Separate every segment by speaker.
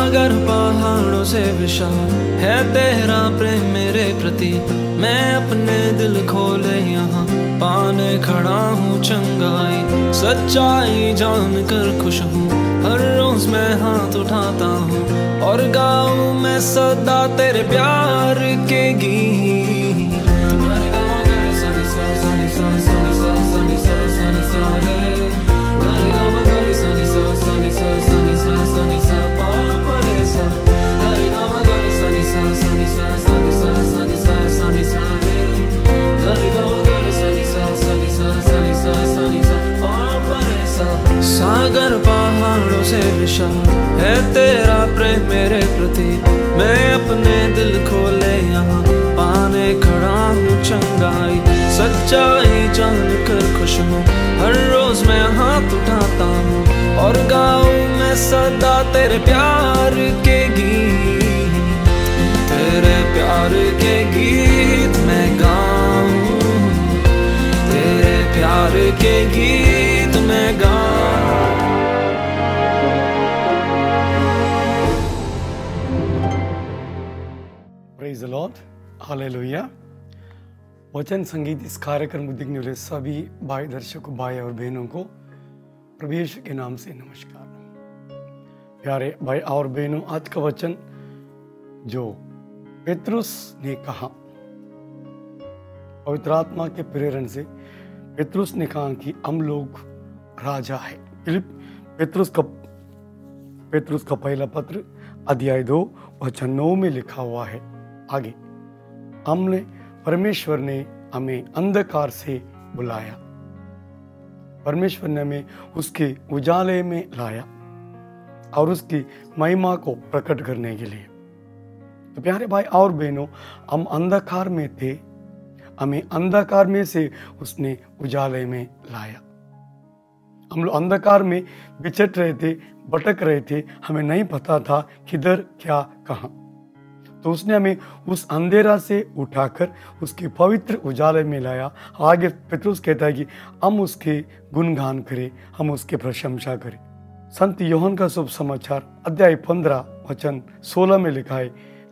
Speaker 1: सागर पहाड़ों से विशाल है तेरा प्रेम मेरे प्रति। मैं अपने दिल खोले यहाँ पाने खड़ा हूँ चंगाई। सच्चाई जान कर खुश हूँ, हर रोज मैं हाथ उठाता हूँ और गाऊँ मैं सदा तेरे प्यार के गीत। सागर पहाड़ों से विशाल है तेरा प्रेम मेरे प्रति। मैं अपने दिल खोले यहाँ पाने खड़ा हूँ चंगाई। सच्चाई जान कर खुश हूँ, हर रोज मैं हाथ उठाता हूँ और गाऊँ मैं सदा तेरे प्यार के गीत। तेरे प्यार के गीत मैं गाऊँ, तेरे प्यार के गीत मैं गाऊँ।
Speaker 2: Praise the Lord, hallelujah. वचन संगीत इस कार्यक्रम को देखने वाले सभी भाई दर्शकों, भाई और बहनों को प्रभु यीशु के नाम से नमस्कार। प्यारे भाई और बहनों, आज का वचन जो पेतरुस ने कहा, पवित्र आत्मा के प्रेरण से पेतरुस ने कहा कि हम लोग राजा है। पेतरुस का पहला पत्र अध्याय 2 वचन 9 में लिखा हुआ है। आगे परमेश्वर ने हमें अंधकार से बुलाया, परमेश्वर ने हमें उसके उजाले में लाया और उसकी महिमा को प्रकट करने के लिए। तो प्यारे भाई और बहनों, हम अंधकार में थे, हमें अंधकार में से उसने उजाले में लाया। हम लोग अंधकार में बिचट रहे थे, भटक रहे थे, हमें नहीं पता था किधर क्या कहाँ। तो उसने हमें उस अंधेरा से उठाकर उसके पवित्र उजाले में लाया। आगे पेतरुस कहता है कि हम उसके गुणगान करें, हम उसके प्रशंसा करें। संत यूहन्ना का शुभ समाचार अध्याय 15 वचन 16 में लिखा है,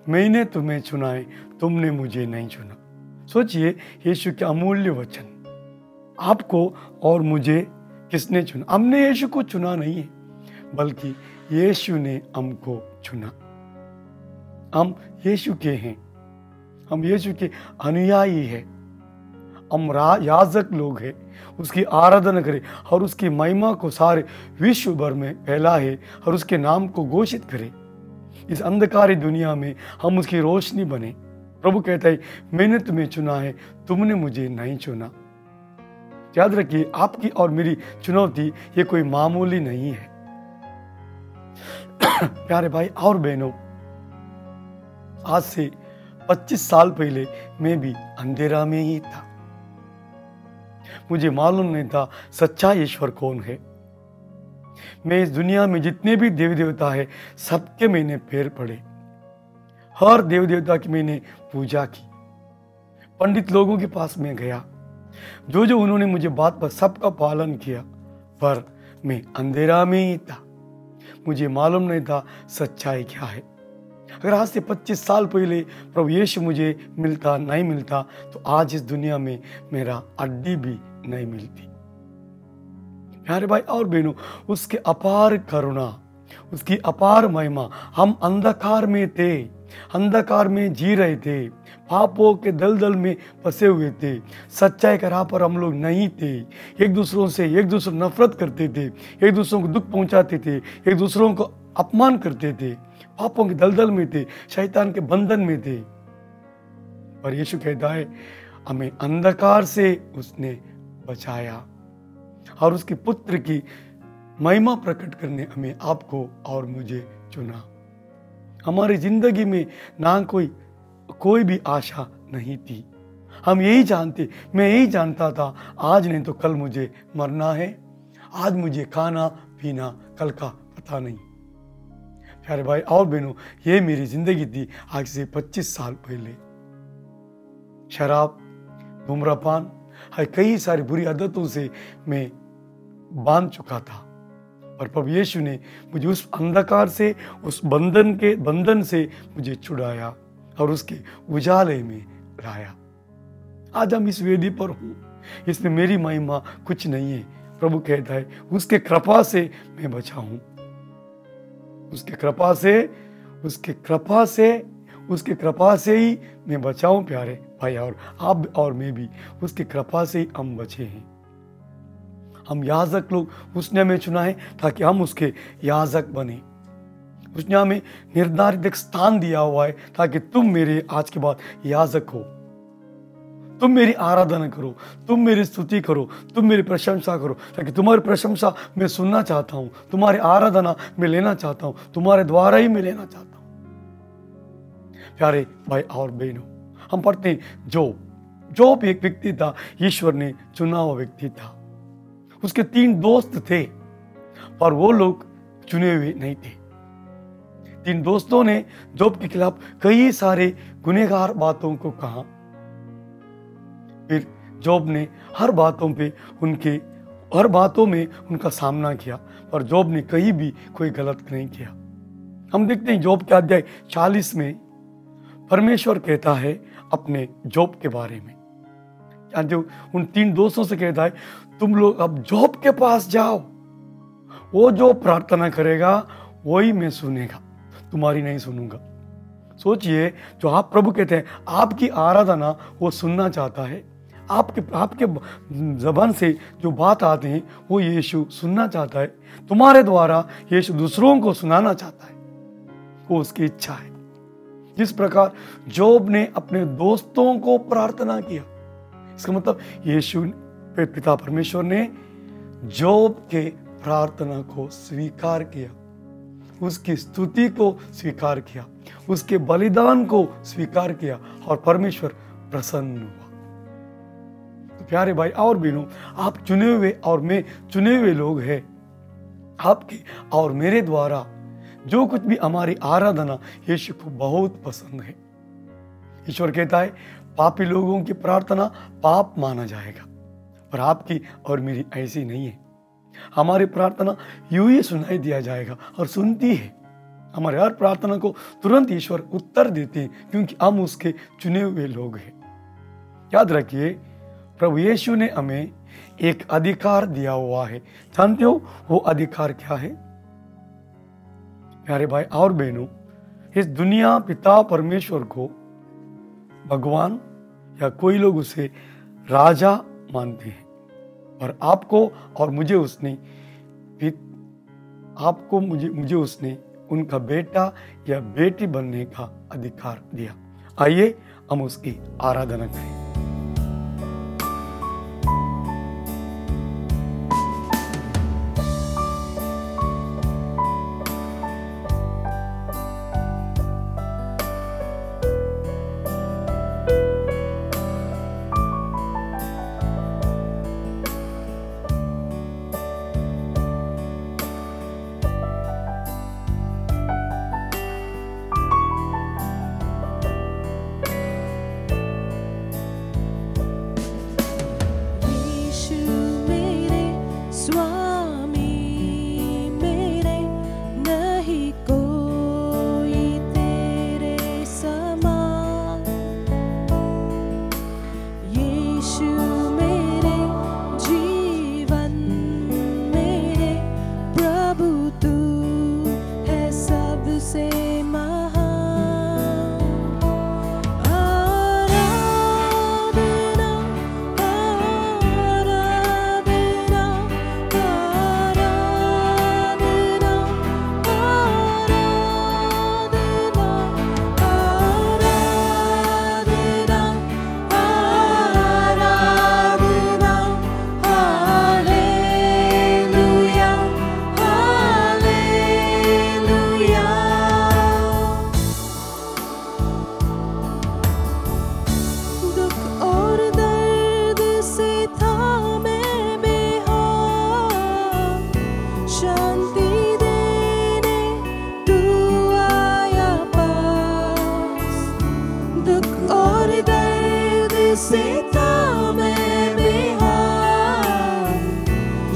Speaker 2: मैंने तुम्हें चुना है, तुमने मुझे नहीं चुना। सोचिए, यीशु के अमूल्य वचन। आपको और मुझे किसने चुना? हमने यीशु को चुना नहीं है, बल्कि यीशु ने हमको चुना। हम यीशु के हैं, हम यीशु के अनुयायी हैं, हम याजक लोग हैं। उसकी आराधना करें और उसकी महिमा को सारे विश्व भर में फैलाए और उसके नाम को घोषित करें। इस अंधकारी दुनिया में हम उसकी रोशनी बने। प्रभु कहता है, मैंने तुम्हें चुना है, तुमने मुझे नहीं चुना। याद रखिए, आपकी और मेरी चुनौती ये कोई मामूली नहीं है। प्यारे भाई और बहनों, आज से 25 साल पहले मैं भी अंधेरा में ही था। मुझे मालूम नहीं था सच्चा ईश्वर कौन है। मैं इस दुनिया में जितने भी देवी देवता है, सबके मैंने पैर पड़े, हर देवी देवता की मैंने पूजा की। पंडित लोगों के पास मैं गया, जो जो उन्होंने मुझे बात पर सबका पालन किया, पर मैं अंधेरा में ही था। मुझे मालूम नहीं था सच्चाई क्या है। अगर आज से 25 साल पहले प्रभु यीशु मुझे नहीं मिलता, तो आज इस दुनिया में मेरा अड्डी भी नहीं मिलती। प्यारे भाई और बहनों, उसके अपार करुणा, उसकी अपार महिमा, हम अंधकार में थे, अंधकार में जी रहे थे, पापों के दलदल में फंसे हुए थे, सच्चाई के राह पर हम लोग नहीं थे। एक दूसरों नफरत करते थे, एक दूसरों को दुख पहुंचाते थे, एक दूसरों को अपमान करते थे, पापों के दलदल में थे, शैतान के बंधन में थे। पर यीशु कहता है, हमें अंधकार से उसने बचाया और उसके पुत्र की महिमा प्रकट करने हमें आपको और मुझे चुना। हमारी जिंदगी में ना कोई भी आशा नहीं थी। हम मैं यही जानता था, आज नहीं तो कल मुझे मरना है, आज मुझे खाना पीना कल का पता नहीं। प्यारे भाई और बहनों, ये मेरी जिंदगी थी आज से 25 साल पहले। शराब, धूम्रपान, कई सारी बुरी आदतों से मैं बांध चुका था। और प्रभु यीशु ने मुझे उस अंधकार से, उस बंधन से मुझे छुड़ाया और उसके उजाले में लाया। आज हम इस वेदी पर हूँ, इसमें मेरी महिमा कुछ नहीं है। प्रभु कहता है उसके कृपा से मैं बचा हूँ, उसके कृपा से ही मैं बचा हूँ प्यारे भाई। और आप और मैं भी उसकी कृपा से ही हम बचे हैं। हम याजक लोग उसने हमें चुना है ताकि हम उसके याजक बने। उसने हमें निर्धारित एक स्थान दिया हुआ है ताकि तुम मेरे आज के बाद याजक हो। तुम मेरी आराधना करो, तुम मेरी स्तुति करो, तुम मेरी प्रशंसा करो, ताकि तुम्हारी प्रशंसा मैं सुनना चाहता हूँ, तुम्हारी आराधना मैं लेना चाहता हूँ, तुम्हारे द्वारा ही मैं लेना चाहता हूँ। प्यारे भाई और बहनों, हम पढ़ते हैं जोब एक व्यक्ति था, ईश्वर ने चुना हुआ व्यक्ति था। उसके 3 दोस्त थे पर वो लोग चुने हुए नहीं थे। 3 दोस्तों ने जोब के खिलाफ कई सारे गुनहगार बातों को कहा। फिर जोब ने हर बातों में उनका सामना किया, पर जोब ने कहीं भी कोई गलत नहीं किया। हम देखते हैं जोब के अध्याय 40 में परमेश्वर कहता है अपने जोब के बारे में, जो उन 3 दोस्तों से कहता है तुम लोग अब जोब के पास जाओ, वो जो प्रार्थना करेगा वही मैं सुनेगा, तुम्हारी नहीं सुनूंगा। सोचिए, जो आप प्रभु कहते हैं आपकी आराधना वो सुनना चाहता है, आपके जबान से जो बात आते हैं वो यीशु सुनना चाहता है। तुम्हारे द्वारा यीशु दूसरों को सुनाना चाहता है, वो उसकी इच्छा है। जिस प्रकार जोब ने अपने दोस्तों को प्रार्थना किया, इसका मतलब यीशु पिता परमेश्वर ने जोब के प्रार्थना को स्वीकार किया, उसकी स्तुति को स्वीकार किया, उसके बलिदान को स्वीकार किया और परमेश्वर प्रसन्न हुआ। तो प्यारे भाई और बहनों, आप चुने हुए और मैं चुने हुए लोग हैं। आपके और मेरे द्वारा जो कुछ भी हमारी आराधना यीशु को बहुत पसंद है। ईश्वर कहता है पापी लोगों की प्रार्थना पाप माना जाएगा, पर आपकी और मेरी ऐसी नहीं है। हमारी प्रार्थना यूं ही सुनाई दिया जाएगा और सुनती है। हमारे हर प्रार्थना को तुरंत ईश्वर उत्तर देते हैं, क्योंकि हम उसके चुने हुए लोग हैं। याद रखिए, प्रभु यीशु ने हमें एक अधिकार दिया हुआ है। जानते हो वो अधिकार क्या है? प्यारे भाई और बहनों, इस दुनिया पिता परमेश्वर को भगवान या कोई लोग उसे राजा मानते हैं, और आपको और मुझे उसने उनका बेटा या बेटी बनने का अधिकार दिया। आइए हम उसकी आराधना करें।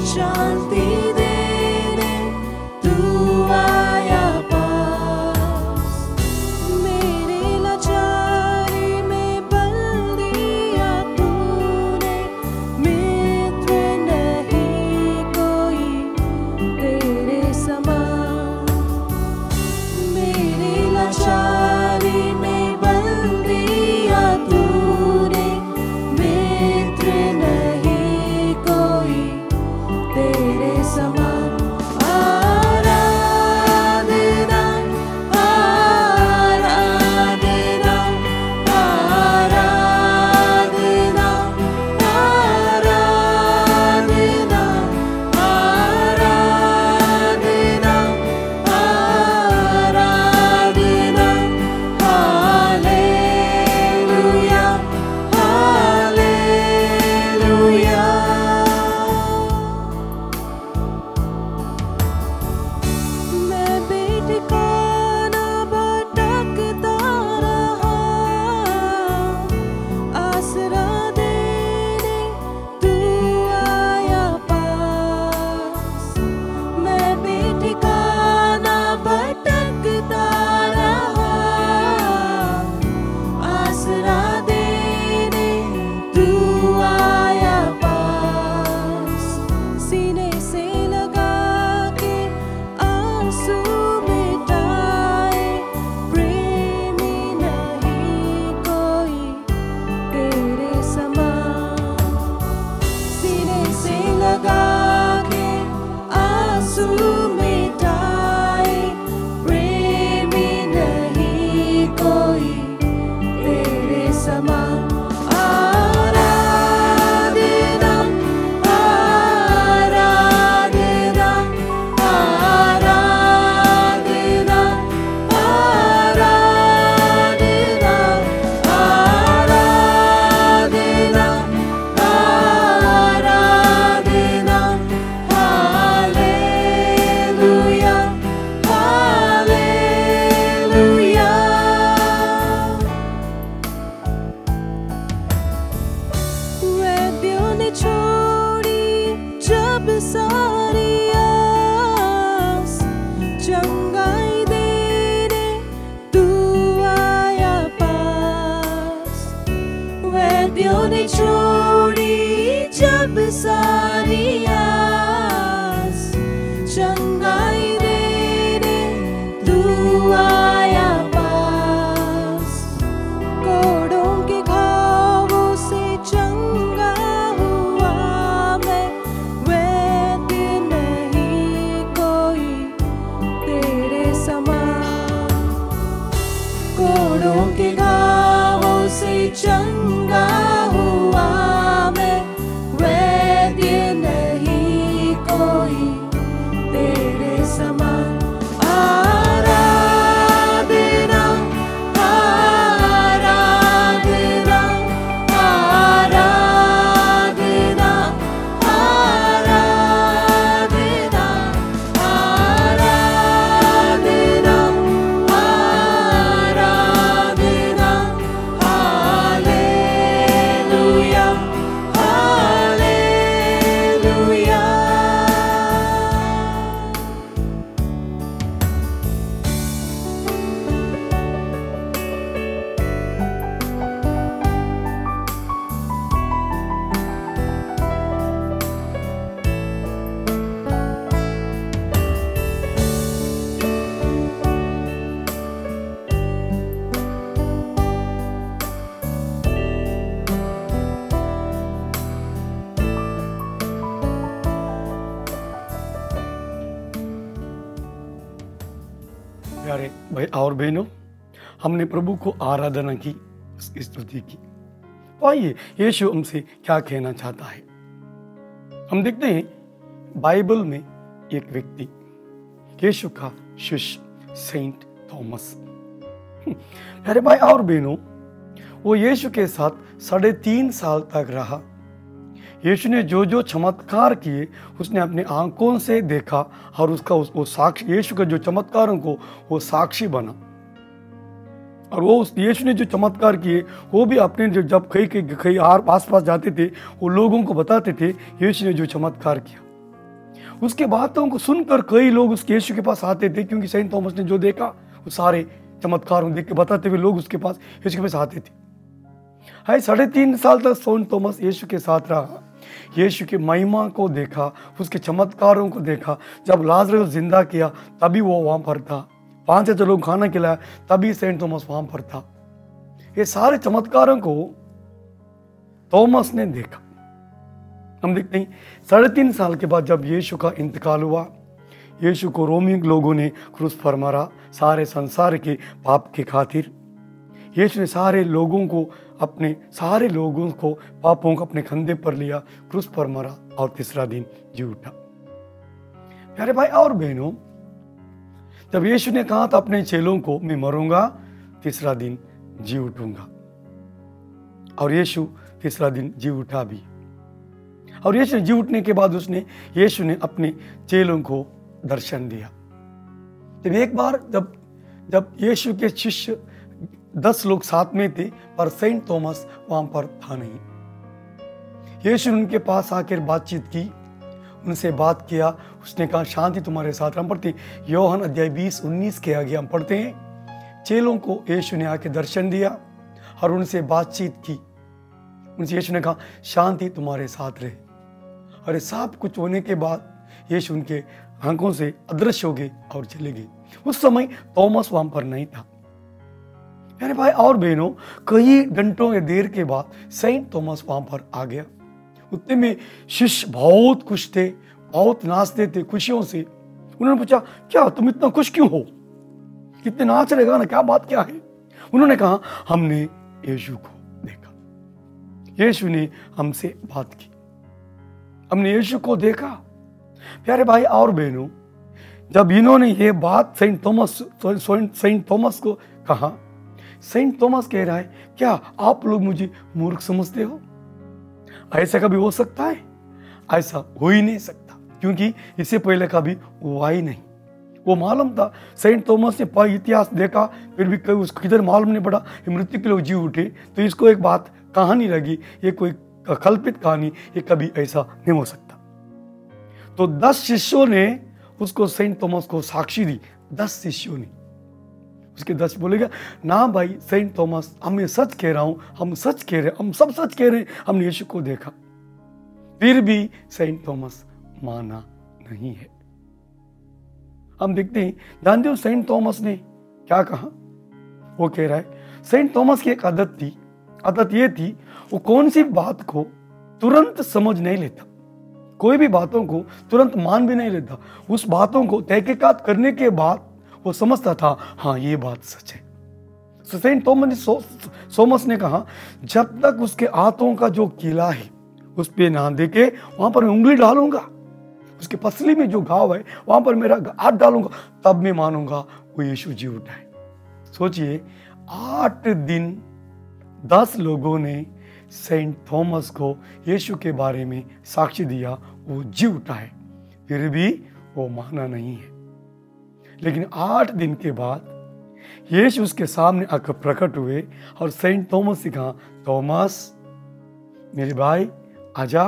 Speaker 3: शांति देने कोड़ों के घावों से चंगा हुआ मैं, वैद्य नहीं कोई तेरे समान। आराधना आराधना आराधना आराधना आराधना आराधना, हालेलुया हालेलुया।
Speaker 2: प्यारे भाई और बहनों, हमने प्रभु को आराधना की, उसकी स्तुति की। तो आइए यीशु हमसे क्या कहना चाहता है। हम देखते हैं बाइबल में एक व्यक्ति, यीशु का शिष्य सेंट थॉमस। प्यारे भाई और बहनों, वो यीशु के साथ 3.5 साल तक रहा। यीशु ने जो जो चमत्कार किए उसने अपने आंखों से देखा और उसका वो साक्षी, यीशु का जो चमत्कारों को वो साक्षी बना। और वो यीशु ने जो चमत्कार किए वो भी अपने जब कहीं आस पास जाते थे वो लोगों को बताते थे यीशु ने जो चमत्कार किया। उसके बातों को सुनकर कई लोग उस यीशु के पास आते थे, क्योंकि सेंट थॉमस ने जो देखा वो सारे चमत्कारों देख के बताते हुए लोग उसके पास यीशु के पास आते थे। 3.5 साल तक सेंट थॉमस यीशु के साथ रहा। यीशु की महिमा को देखा, उसके चमत्कारों को देखा। जब लाजरस जिंदा किया तभी वो वहां पर था। 5,000 लोग खाना खिलाया तभी सेंट थॉमस वहां पर था। ये सारे चमत्कारों को थॉमस ने देखा। हम देखते हैं 3.5 साल के बाद जब यीशु का इंतकाल हुआ, यीशु को रोमी लोगों ने क्रूस पर मारा सारे संसार के पाप के खातिर। यीशु ने सारे लोगों को पापों को अपने कंधे पर लिया, क्रूस पर मरा और तीसरा दिन जी उठा। प्यारे भाई और बहनों, जब यीशु ने कहा था अपने चेलों को, मैं मरूंगा तीसरा दिन जी उठूंगा, और यीशु तीसरा दिन जी उठा भी। और यीशु ने जी उठने के बाद यीशु ने अपने चेलों को दर्शन दिया। जब एक बार जब यीशु के शिष्य 10 लोग साथ में थे, पर सेंट थॉमस वहां पर था नहीं। यीशु ने उनके पास आकर बातचीत की, उनसे बात किया। उसने कहा शांति तुम्हारे साथ। हम पढ़ते यूहन्ना अध्याय 20-19 के आगे हम पढ़ते हैं, चेलों को यीशु ने आके दर्शन दिया और उनसे बातचीत की। उनसे यीशु ने कहा शांति तुम्हारे साथ रहे। और ये सब कुछ होने के बाद यीशु उनके आंखों से अदृश्य हो गए और चले गए। उस समय थॉमस वहां पर नहीं था। मेरे भाई और बहनों, कई घंटों या देर के बाद सेंट थॉमस वहां पर आ गया। उतने में शिष्य बहुत खुश थे, बहुत नाचते थे खुशियों से। उन्होंने पूछा क्या तुम इतना खुश क्यों हो, कितने नाच रहे गाना, क्या बात क्या है? उन्होंने कहा हमने यीशु को देखा, यीशु ने हमसे बात की, हमने यीशु को देखा। प्यारे भाई और बहनों, जब इन्होंने ये बात सेंट थॉमस को कहा, सेंट थॉमस कह रहा है क्या आप लोग मुझे मूर्ख समझते हो? ऐसा कभी हो सकता है? ऐसा हो ही नहीं सकता, क्योंकि इससे पहले कभी हुआ ही नहीं। वो मालूम था, सेंट थॉमस ने इतिहास देखा, फिर भी कभी उसको किधर मालूम नहीं पड़ा मृत्यु के लोग जी उठे। तो इसको एक बात कहानी लगी, ये कोई कल्पित कहानी, ये कभी ऐसा नहीं हो सकता। तो 10 शिष्यों ने उसको सेंट थॉमस को साक्षी दी। 10 शिष्यों ने उसके 10 बोलेगा ना भाई सेंट थॉमस, हम ये सच कह रहा हूं, हम सच कह रहे, हम सब सच कह रहे हैं, हमने यीशु को देखा। फिर भी सेंट थॉमस माना नहीं है। हम देखते हैं, जानते हो सेंट थॉमस ने क्या कहा? वो कह रहा है, सेंट थॉमस की एक आदत ये थी, वो कौन सी बात को तुरंत समझ नहीं लेता, कोई भी बातों को तुरंत मान भी नहीं लेता। उस बातों को तहकीकात करने के बाद वो समझता था हाँ ये बात सच है। सेंट थॉमस ने कहा, जब तक उसके हाथों का जो कीला है उस पे ना देके वहां पर मैं उंगली डालूंगा, उसके पसली में जो घाव है वहां पर मेरा हाथ डालूंगा, तब मैं मानूंगा वो यीशु जी उठा है। सोचिए, 8 दिन 10 लोगों ने सेंट थॉमस को यीशु के बारे में साक्ष्य दिया, वो जी उठा है, फिर भी वो माना नहीं है। लेकिन 8 दिन के बाद यीशु उसके सामने आकर प्रकट हुए और सेंट थॉमस से कहा, थॉमस मेरे भाई आजा,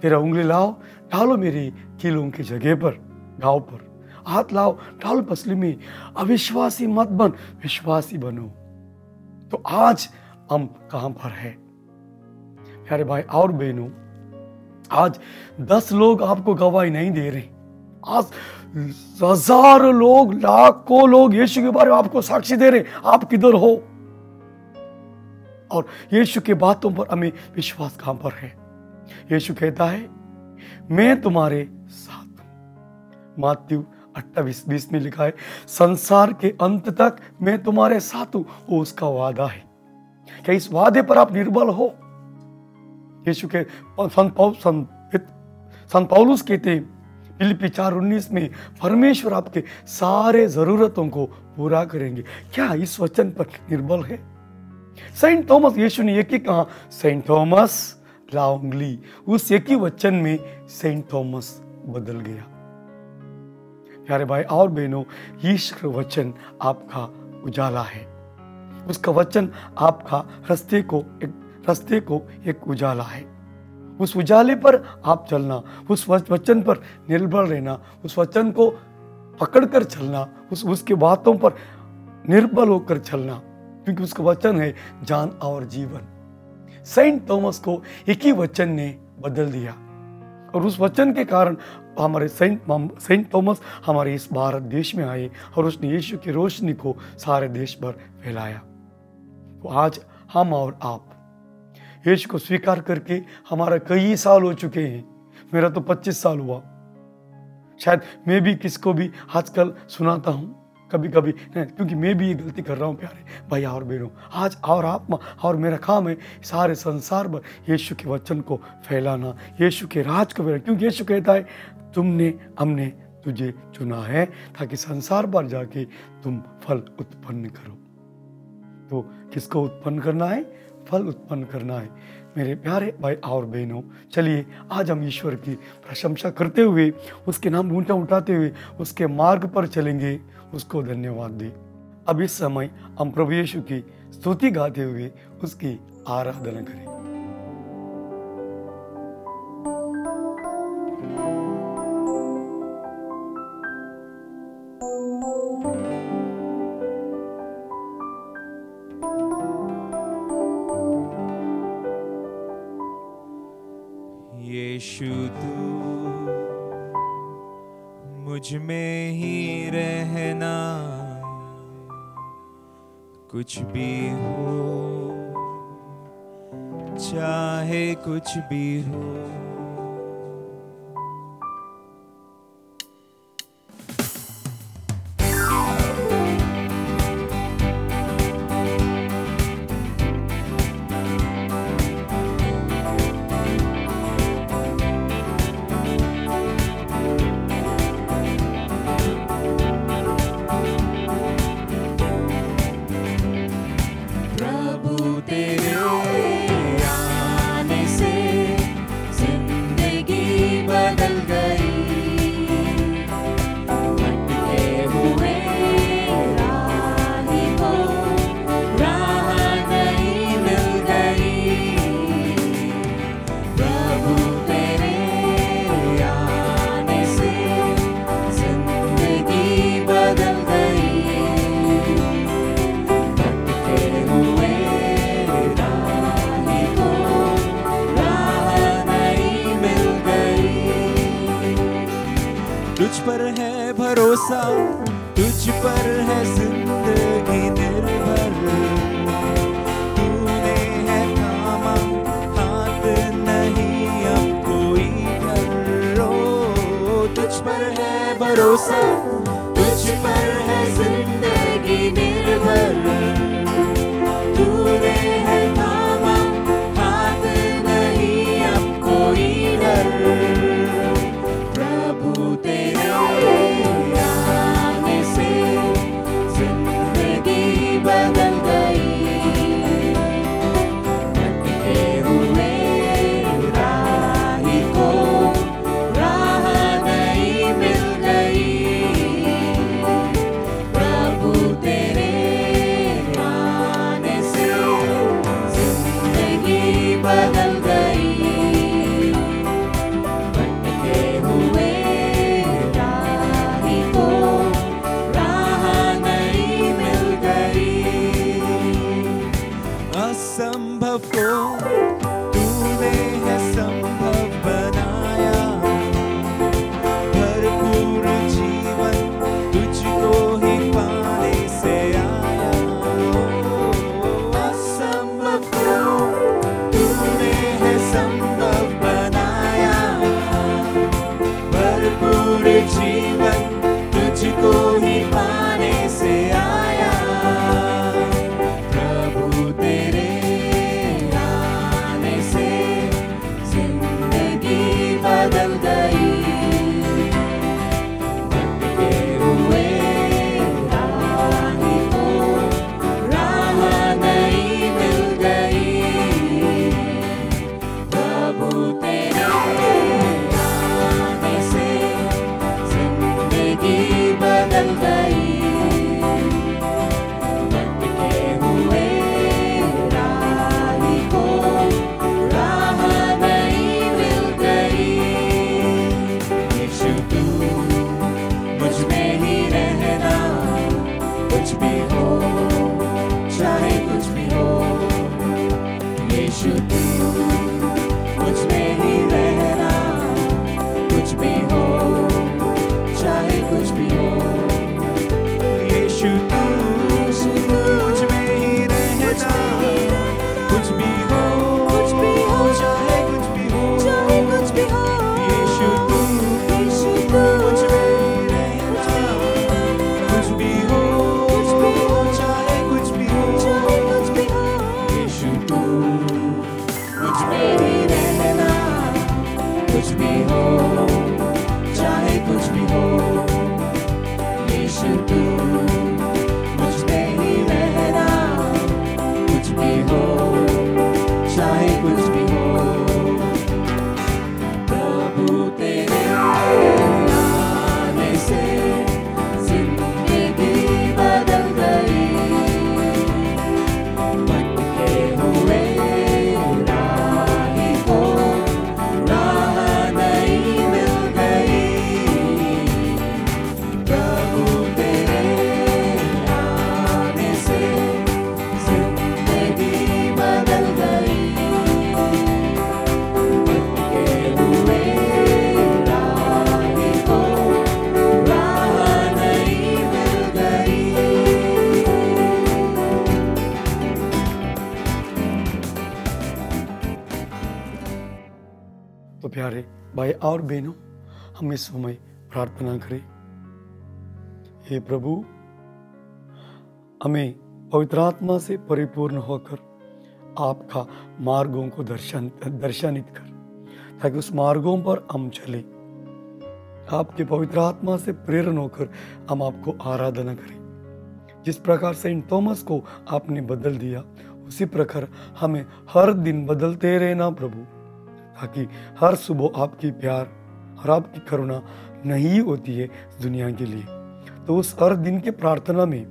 Speaker 2: तेरा उंगली लाओ, डालो मेरी कीलों की जगह पर, घाव पर हाथ लाओ, डालो पसली में, अविश्वासी मत बन, विश्वासी बनो। तो आज हम कहां पर है प्यारे भाई और बहनों? आज 10 लोग आपको गवाही नहीं दे रहे, आज हजारों लोग, लाखों लोग यीशु के बारे में आपको साक्षी दे रहे, आप किधर हो? और यीशु के बातों पर हमें विश्वास कहां पर है? यीशु कहता है, मैं तुम्हारे साथ हूं। मत्ती 28:20 में लिखा है, संसार के अंत तक मैं तुम्हारे साथ हूं, वो उसका वादा है। क्या इस वादे पर आप निर्बल हो? यीशु के संत पौलुस कहते हैं फिलिप्पी 4:19 में, परमेश्वर आपके सारे जरूरतों को पूरा करेंगे। क्या इस वचन पर निर्बल है? सेंट थॉमस, यीशु ने एक ही कहा, सेंट थॉमस ला उंगली। उस एक ही वचन में सेंट थॉमस बदल गया। प्यारे भाई और बहनों, ईश्वर वचन आपका उजाला है, उसका वचन आपका रास्ते को एक उजाला है। उस उजाले पर आप चलना, उस वचन पर निर्भर रहना, उस वचन को पकड़कर चलना, उसके बातों पर निर्बल होकर चलना, क्योंकि उसका वचन है जान और जीवन। सेंट थॉमस को एक ही वचन ने बदल दिया और उस वचन के कारण हमारे सेंट थॉमस हमारे इस भारत देश में आए और उसने यीशु की रोशनी को सारे देश भर फैलाया। तो आज हम और आप यीशु को स्वीकार करके, हमारा कई साल हो चुके हैं, मेरा तो 25 साल हुआ, शायद मैं भी किसको भी आजकल सुनाता हूँ कभी कभी, क्योंकि मैं भी ये गलती कर रहा हूँ प्यारे भाई और बहनों। आज और आप और मेरा काम है सारे संसार भर यीशु के वचन को फैलाना, यीशु के राज को फैलाना, क्योंकि यीशु कहता है, हमने तुझे चुना है ताकि संसार भर जाके तुम फल उत्पन्न करो। तो किसको उत्पन्न करना है? फल उत्पन्न करना है। मेरे प्यारे भाई और बहनों, चलिए आज हम ईश्वर की प्रशंसा करते हुए, उसके नाम ऊंचा उठाते हुए उसके मार्ग पर चलेंगे, उसको धन्यवाद दें। अब इस समय हम प्रभु यीशु की स्तुति गाते हुए उसकी आराधना करें।
Speaker 4: यीशु तू मुझ में ही रहना, कुछ भी हो चाहे कुछ भी हो। तुझ पर है भरोसा, तुझ पर है जिंदगी निर्भर, तूने है थामा हाथ, नहीं अब कोई डर। ओ तुझ पर है भरोसा, तुझ पर है जिंदगी निर्भर,
Speaker 3: चाहे कुछ भी हो, यीशु तू मुझ में ही रहना, कुछ भी हो चाहे कुछ भी हो,
Speaker 4: यीशु तू मुझ में ही रहना, कुछ भी हो चाहे कुछ भी हो, यीशु तू मुझ में ही रहना, कुछ भी हो चाहे कुछ भी हो, यीशु तू मुझ में ही रहना, कुछ भी हो चाहे कुछ भी हो, यीशु तू मुझ में ही रहना, कुछ भी हो चाहे कुछ भी हो। प्रभु तेरे आने से जिंदगी बदल गई, भटके हुए राही को राह नई मिल गई। प्रभु तेरे आने से जिंदगी बदल गई, भटके हुए राही को राह नई मिल गई।
Speaker 2: तो प्यारे भाई और बहनों, हम इस समय प्रार्थना करें। हे प्रभु, हमें पवित्र आत्मा से परिपूर्ण होकर आपका मार्गों को दर्शनित कर, ताकि उस मार्गों पर हम चले। आपके पवित्र आत्मा से प्रेरण होकर हम आपको आराधना करें। जिस प्रकार सेंट थॉमस को आपने बदल दिया, उसी प्रकार हमें हर दिन बदलते रहना प्रभु, ताकि हर सुबह आपकी प्यार और आपकी करुणा नहीं होती है इस दुनिया के लिए। तो उस हर दिन के प्रार्थना में,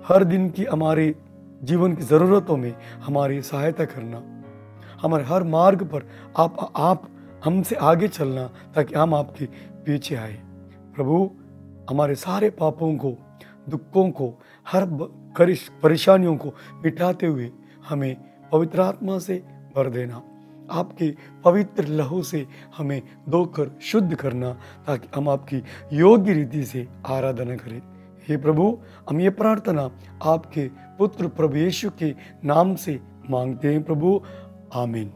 Speaker 2: हर दिन की हमारे जीवन की ज़रूरतों में हमारी सहायता करना, हमारे हर मार्ग पर आप हमसे आगे चलना, ताकि हम आपके पीछे आए। प्रभु, हमारे सारे पापों को, दुखों को, हर परेशानियों को मिटाते हुए हमें पवित्र आत्मा से भर देना। आपके पवित्र लहू से हमें धोकर शुद्ध करना, ताकि हम आपकी योग्य रीति से आराधना करें। हे प्रभु, हम ये प्रार्थना आपके पुत्र प्रभु यीशु के नाम से मांगते हैं प्रभु, आमीन।